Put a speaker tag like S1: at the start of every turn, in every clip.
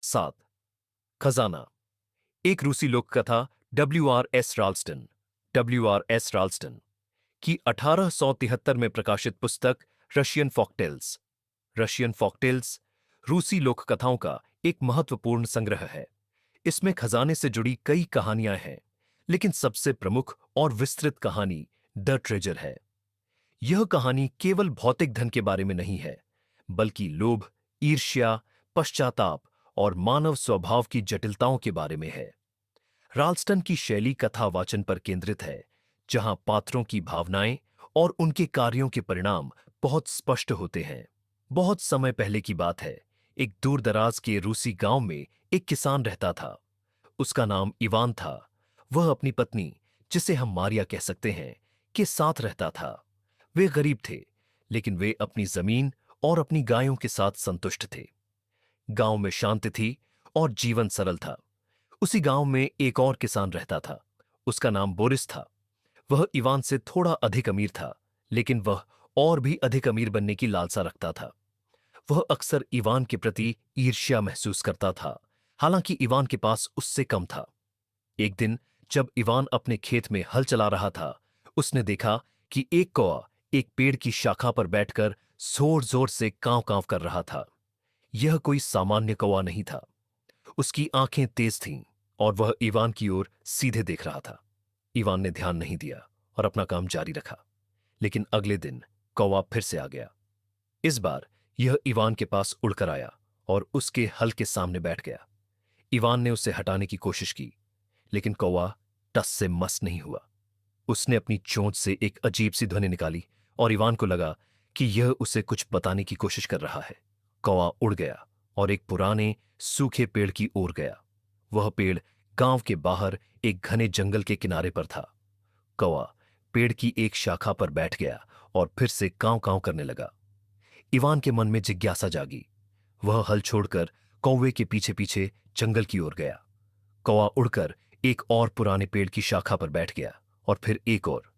S1: 7। खजाना। एक रूसी लोक कथा डब्ल्यू आर एस राल्स्टन की 1873 में प्रकाशित पुस्तक रशियन फॉकटेल्स रूसी लोक कथाओं का एक महत्वपूर्ण संग्रह है। इसमें खजाने से जुड़ी कई कहानियां हैं, लेकिन सबसे प्रमुख और विस्तृत कहानी द ट्रेजर है। यह कहानी केवल भौतिक धन के बारे में नहीं है, बल्कि लोभ, ईर्ष्या, पश्चाताप और मानव स्वभाव की जटिलताओं के बारे में है। राल्स्टन की शैली कथा वाचन पर केंद्रित है, जहां पात्रों की भावनाएं और उनके कार्यों के परिणाम बहुत स्पष्ट होते हैं। बहुत समय पहले की बात है। एक दूरदराज के रूसी गांव में एक किसान रहता था। उसका नाम इवान था। वह अपनी पत्नी, जिसे हम मारिया कह सकते हैं, के साथ रहता था। वे गरीब थे, लेकिन वे अपनी जमीन और अपनी गायों के साथ संतुष्ट थे। गांव में शांति थी और जीवन सरल था। उसी गांव में एक और किसान रहता था। उसका नाम बोरिस था। वह इवान से थोड़ा अधिक अमीर था, लेकिन वह और भी अधिक अमीर बनने की लालसा रखता था। वह अक्सर इवान के प्रति ईर्ष्या महसूस करता था, हालांकि इवान के पास उससे कम था। एक दिन जब इवान अपने खेत में हल चला रहा था, उसने देखा कि एक कौवा एक पेड़ की शाखा पर बैठकर जोर जोर से कांव कांव कर रहा था। यह कोई सामान्य कौवा नहीं था। उसकी आंखें तेज थीं और वह इवान की ओर सीधे देख रहा था। इवान ने ध्यान नहीं दिया और अपना काम जारी रखा। लेकिन अगले दिन कौवा फिर से आ गया। इस बार यह इवान के पास उड़कर आया और उसके हल के सामने बैठ गया। इवान ने उसे हटाने की कोशिश की, लेकिन कौवा टस से मस नहीं हुआ। उसने अपनी चोंच से एक अजीब सी ध्वनि निकाली और इवान को लगा कि यह उसे कुछ बताने की कोशिश कर रहा है। कौवा उड़ गया और एक पुराने सूखे पेड़ की ओर गया। वह पेड़ गांव के बाहर एक घने जंगल के किनारे पर था। कौवा पेड़ की एक शाखा पर बैठ गया और फिर से कांव कांव करने लगा। इवान के मन में जिज्ञासा जागी। वह हल छोड़कर कौवे के पीछे पीछे जंगल की ओर गया। कौवा उड़कर एक और पुराने पेड़ की शाखा पर बैठ गया और फिर एक और।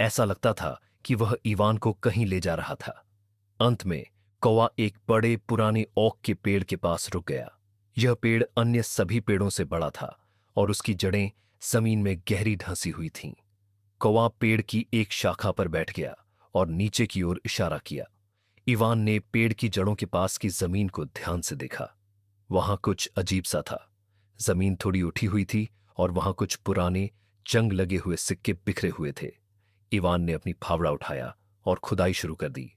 S1: ऐसा लगता था कि वह इवान को कहीं ले जा रहा था। अंत में कौवा एक बड़े पुराने ओक के पेड़ के पास रुक गया। यह पेड़ अन्य सभी पेड़ों से बड़ा था और उसकी जड़ें जमीन में गहरी धंसी हुई थीं। कौवा पेड़ की एक शाखा पर बैठ गया और नीचे की ओर इशारा किया। इवान ने पेड़ की जड़ों के पास की जमीन को ध्यान से देखा। वहां कुछ अजीब सा था। जमीन थोड़ी उठी हुई थी और वहां कुछ पुराने जंग लगे हुए सिक्के बिखरे हुए थे। इवान ने अपनी फावड़ा उठाया और खुदाई शुरू कर दी।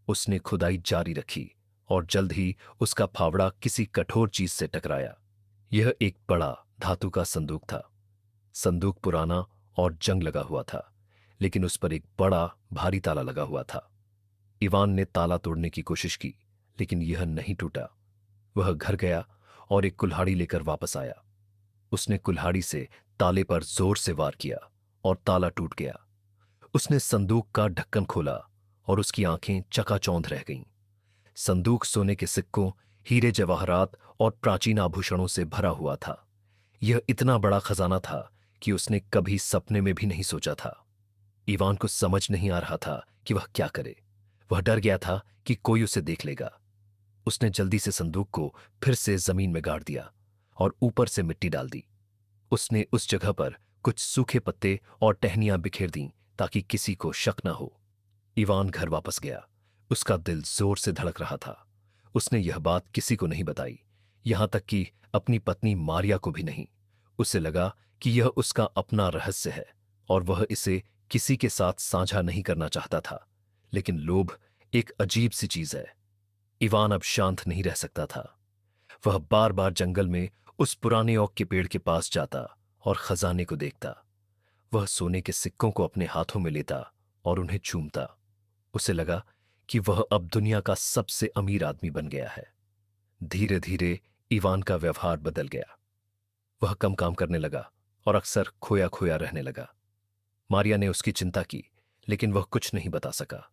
S1: उसने खुदाई जारी रखी और जल्द ही उसका फावड़ा किसी कठोर चीज से टकराया। यह एक बड़ा धातु का संदूक था। संदूक पुराना और जंग लगा हुआ था, लेकिन उस पर एक बड़ा भारी ताला लगा हुआ था। इवान ने ताला तोड़ने की कोशिश की, लेकिन यह नहीं टूटा। वह घर गया और एक कुल्हाड़ी लेकर वापस आया। उसने कुल्हाड़ी से ताले पर जोर से वार किया और ताला टूट गया। उसने संदूक का ढक्कन खोला और उसकी आंखें चकाचौंध रह गईं। संदूक सोने के सिक्कों, हीरे जवाहरात और प्राचीन आभूषणों से भरा हुआ था। यह इतना बड़ा खजाना था कि उसने कभी सपने में भी नहीं सोचा था। इवान को समझ नहीं आ रहा था कि वह क्या करे। वह डर गया था कि कोई उसे देख लेगा। उसने जल्दी से संदूक को फिर से जमीन में गाड़ दिया और ऊपर से मिट्टी डाल दी। उसने उस जगह पर कुछ सूखे पत्ते और टहनियां बिखेर दीं ताकि किसी को शक न हो। इवान घर वापस गया। उसका दिल जोर से धड़क रहा था। उसने यह बात किसी को नहीं बताई, यहां तक कि अपनी पत्नी मारिया को भी नहीं। उसे लगा कि यह उसका अपना रहस्य है और वह इसे किसी के साथ साझा नहीं करना चाहता था। लेकिन लोभ एक अजीब सी चीज है। इवान अब शांत नहीं रह सकता था। वह बार बार जंगल में उस पुराने ओक के पेड़ के पास जाता और खजाने को देखता। वह सोने के सिक्कों को अपने हाथों में लेता और उन्हें चूमता। उसे लगा कि वह अब दुनिया का सबसे अमीर आदमी बन गया है। धीरे धीरे इवान का व्यवहार बदल गया। वह कम काम करने लगा और अक्सर खोया खोया रहने लगा। मारिया ने उसकी चिंता की, लेकिन वह कुछ नहीं बता सका।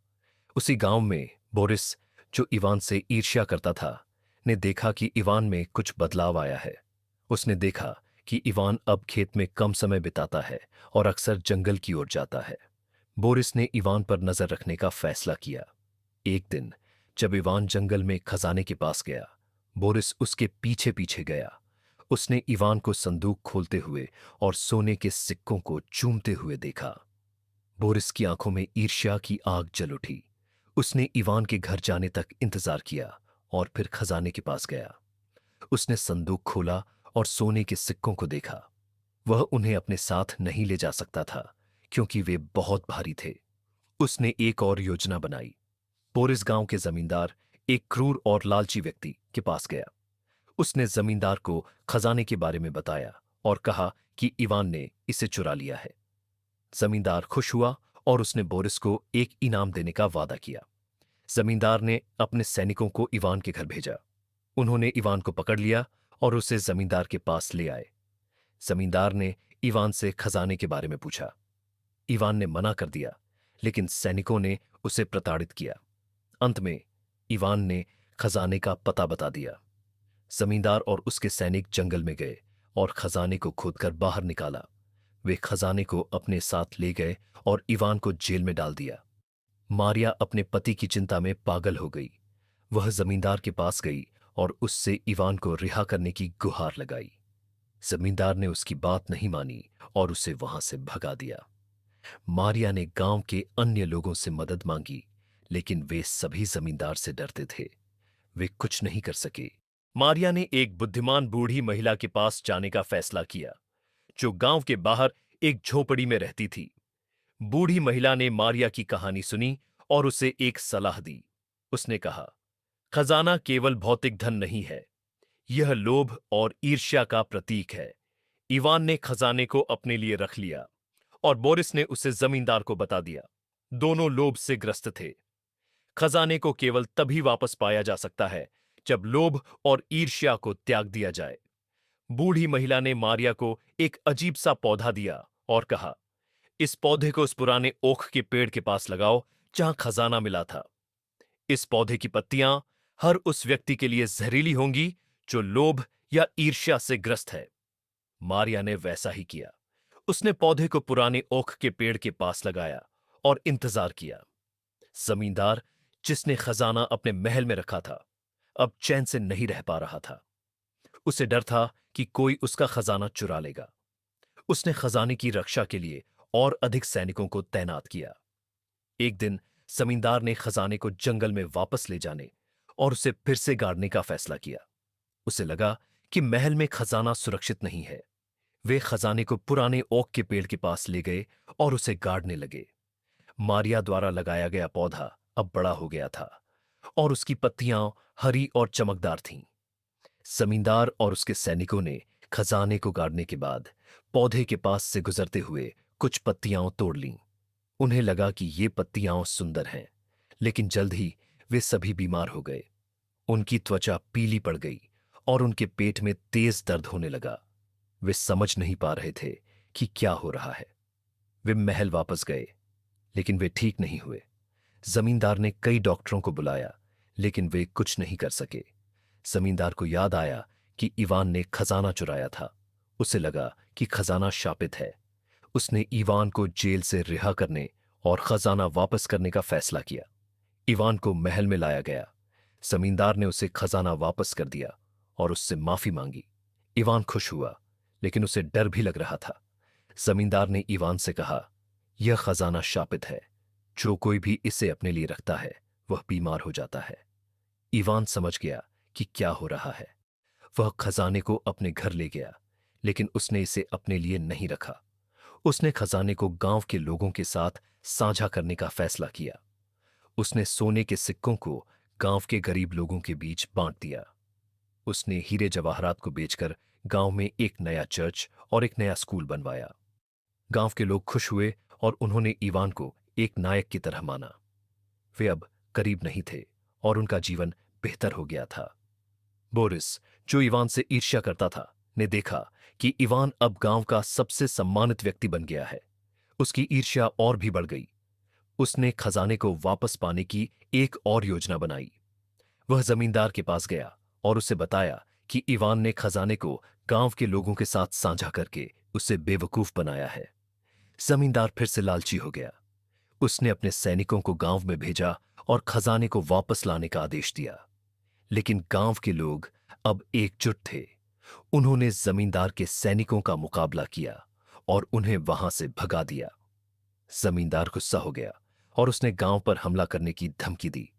S1: उसी गांव में बोरिस, जो इवान से ईर्ष्या करता था, ने देखा कि इवान में कुछ बदलाव आया है। उसने देखा कि इवान अब खेत में कम समय बिताता है और अक्सर जंगल की ओर जाता है। बोरिस ने इवान पर नजर रखने का फैसला किया। एक दिन जब इवान जंगल में खजाने के पास गया, बोरिस उसके पीछे पीछे गया। उसने इवान को संदूक खोलते हुए और सोने के सिक्कों को चूमते हुए देखा। बोरिस की आंखों में ईर्ष्या की आग जल उठी। उसने इवान के घर जाने तक इंतजार किया और फिर खजाने के पास गया। उसने संदूक खोला और सोने के सिक्कों को देखा। वह उन्हें अपने साथ नहीं ले जा सकता था क्योंकि वे बहुत भारी थे। उसने एक और योजना बनाई। बोरिस गांव के जमींदार, एक क्रूर और लालची व्यक्ति के पास गया। उसने जमींदार को खजाने के बारे में बताया और कहा कि इवान ने इसे चुरा लिया है। जमींदार खुश हुआ और उसने बोरिस को एक इनाम देने का वादा किया। जमींदार ने अपने सैनिकों को इवान के घर भेजा। उन्होंने इवान को पकड़ लिया और उसे जमींदार के पास ले आए। जमींदार ने इवान से खजाने के बारे में पूछा। इवान ने मना कर दिया, लेकिन सैनिकों ने उसे प्रताड़ित किया। अंत में इवान ने खजाने का पता बता दिया। जमींदार और उसके सैनिक जंगल में गए और खजाने को खोदकर बाहर निकाला। वे खजाने को अपने साथ ले गए और इवान को जेल में डाल दिया। मारिया अपने पति की चिंता में पागल हो गई। वह जमींदार के पास गई और उससे इवान को रिहा करने की गुहार लगाई। जमींदार ने उसकी बात नहीं मानी और उसे वहां से भगा दिया। मारिया ने गांव के अन्य लोगों से मदद मांगी, लेकिन वे सभी जमींदार से डरते थे। वे कुछ नहीं कर सके। मारिया ने एक बुद्धिमान बूढ़ी महिला के पास जाने का फैसला किया, जो गांव के बाहर एक झोपड़ी में रहती थी। बूढ़ी महिला ने मारिया की कहानी सुनी और उसे एक सलाह दी। उसने कहा, खजाना केवल भौतिक धन नहीं है, यह लोभ और ईर्ष्या का प्रतीक है। इवान ने खजाने को अपने लिए रख लिया और बोरिस ने उसे जमींदार को बता दिया। दोनों लोभ से ग्रस्त थे। खजाने को केवल तभी वापस पाया जा सकता है जब लोभ और ईर्ष्या को त्याग दिया जाए। बूढ़ी महिला ने मारिया को एक अजीब सा पौधा दिया और कहा, इस पौधे को उस पुराने ओक के पेड़ के पास लगाओ जहां खजाना मिला था। इस पौधे की पत्तियां हर उस व्यक्ति के लिए जहरीली होंगी जो लोभ या ईर्ष्या से ग्रस्त है। मारिया ने वैसा ही किया। उसने पौधे को पुराने ओक के पेड़ के पास लगाया और इंतजार किया। जमींदार, जिसने खजाना अपने महल में रखा था, अब चैन से नहीं रह पा रहा था। उसे डर था कि कोई उसका खजाना चुरा लेगा। उसने खजाने की रक्षा के लिए और अधिक सैनिकों को तैनात किया। एक दिन जमींदार ने खजाने को जंगल में वापस ले जाने और उसे फिर से गाड़ने का फैसला किया। उसे लगा कि महल में खजाना सुरक्षित नहीं है। वे खजाने को पुराने ओक के पेड़ के पास ले गए और उसे गाड़ने लगे। मारिया द्वारा लगाया गया पौधा अब बड़ा हो गया था और उसकी पत्तियां हरी और चमकदार थीं। जमींदार और उसके सैनिकों ने खजाने को गाड़ने के बाद पौधे के पास से गुजरते हुए कुछ पत्तियां तोड़ लीं। उन्हें लगा कि ये पत्तियां सुंदर हैं, लेकिन जल्द ही वे सभी बीमार हो गए। उनकी त्वचा पीली पड़ गई और उनके पेट में तेज दर्द होने लगा। वे समझ नहीं पा रहे थे कि क्या हो रहा है। वे महल वापस गए, लेकिन वे ठीक नहीं हुए। जमींदार ने कई डॉक्टरों को बुलाया, लेकिन वे कुछ नहीं कर सके। जमींदार को याद आया कि इवान ने खजाना चुराया था। उसे लगा कि खजाना शापित है। उसने इवान को जेल से रिहा करने और खजाना वापस करने का फैसला किया। इवान को महल में लाया गया। जमींदार ने उसे खजाना वापस कर दिया और उससे माफी मांगी। इवान खुश हुआ, लेकिन उसे डर भी लग रहा था। जमींदार ने इवान से कहा, यह खजाना शापित है। जो कोई भी इसे अपने लिए रखता है वह बीमार हो जाता है। इवान समझ गया कि क्या हो रहा है। वह खजाने को अपने घर ले गया, लेकिन उसने इसे अपने लिए नहीं रखा। उसने खजाने को गांव के लोगों के साथ साझा करने का फैसला किया। उसने सोने के सिक्कों को गांव के गरीब लोगों के बीच बांट दिया। उसने हीरे जवाहरात को बेचकर गांव में एक नया चर्च और एक नया स्कूल बनवाया। गांव के लोग खुश हुए और उन्होंने इवान को एक नायक की तरह माना। वे अब गरीब नहीं थे और उनका जीवन बेहतर हो गया था। बोरिस, जो इवान से ईर्ष्या करता था, ने देखा कि इवान अब गांव का सबसे सम्मानित व्यक्ति बन गया है। उसकी ईर्ष्या और भी बढ़ गई। उसने खजाने को वापस पाने की एक और योजना बनाई। वह जमींदार के पास गया और उसे बताया कि इवान ने खजाने को गांव के लोगों के साथ साझा करके उसे बेवकूफ बनाया है। जमींदार फिर से लालची हो गया। उसने अपने सैनिकों को गांव में भेजा और खजाने को वापस लाने का आदेश दिया। लेकिन गांव के लोग अब एकजुट थे। उन्होंने जमींदार के सैनिकों का मुकाबला किया और उन्हें वहां से भगा दिया। जमींदार गुस्सा हो गया और उसने गांव पर हमला करने की धमकी दी,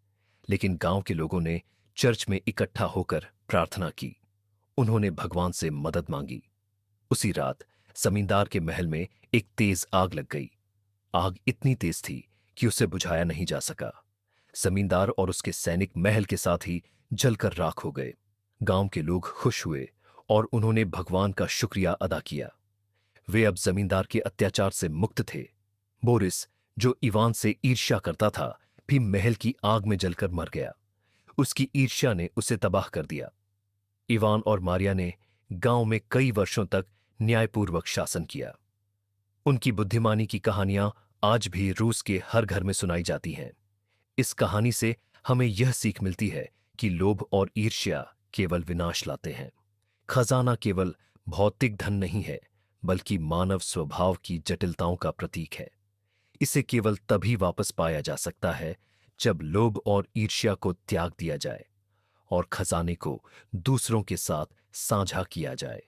S1: लेकिन गांव के लोगों ने चर्च में इकट्ठा होकर प्रार्थना की। उन्होंने भगवान से मदद मांगी। उसी रात जमींदार के महल में एक तेज आग लग गई। आग इतनी तेज थी कि उसे बुझाया नहीं जा सका। जमींदार और उसके सैनिक महल के साथ ही जलकर राख हो गए। गांव के लोग खुश हुए और उन्होंने भगवान का शुक्रिया अदा किया। वे अब जमींदार के अत्याचार से मुक्त थे। बोरिस, जो इवान से ईर्ष्या करता था, भी महल की आग में जलकर मर गया। उसकी ईर्ष्या ने उसे तबाह कर दिया। इवान और मारिया ने गांव में कई वर्षों तक न्यायपूर्वक शासन किया। उनकी बुद्धिमानी की कहानियां आज भी रूस के हर घर में सुनाई जाती हैं। इस कहानी से हमें यह सीख मिलती है कि लोभ और ईर्ष्या केवल विनाश लाते हैं। खजाना केवल भौतिक धन नहीं है, बल्कि मानव स्वभाव की जटिलताओं का प्रतीक है। इसे केवल तभी वापस पाया जा सकता है जब लोभ और ईर्ष्या को त्याग दिया जाए और खजाने को दूसरों के साथ साझा किया जाए।